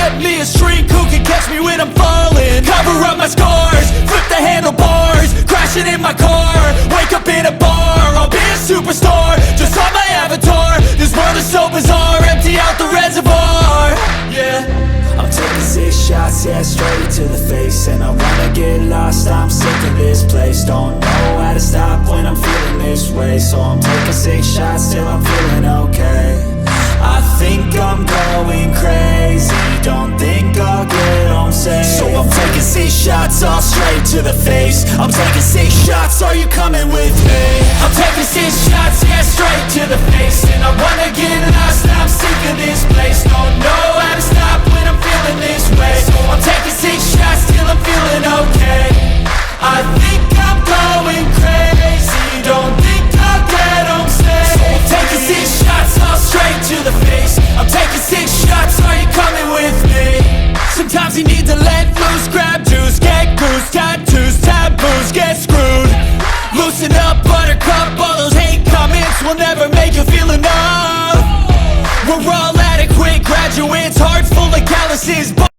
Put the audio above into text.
let me a shrink who can catch me when I'm falling. Cover up my scars, flip the handlebars, crashing in my car, wake up in a bar. I'll be a superstar, just on my avatar. This world is so bizarre, empty out the reservoir. Yeah, I'm taking 6 shots, yeah, straight to the face. And I wanna get lost, I'm sick of this place. Don't know how to stop when I'm feeling this way. So I'm taking 6 shots till I'm feeling okay. I think I'm going crazy, don't think I'll get home safe. So I'm taking 6 shots, all straight to the face. I'm taking 6 shots, are you coming with me? I'm taking 6 shots, yeah, straight to the face. And I wanna get lost, I'm sick of this place. Don't know how to stop when I'm feeling this way. So I'm taking 6 shots till I'm feeling okay. I think I'm going crazy, don't think I'll get home safe. So I'm taking 6 shots, all straight to the face. I'm taking 6 shots, are you coming with me? Sometimes you need to let loose, grab juice, get goose, tattoos, taboos, get screwed. Loosen up, buttercup, all those hate comments will never make you feel enough. We're all adequate graduates, hearts full of calluses.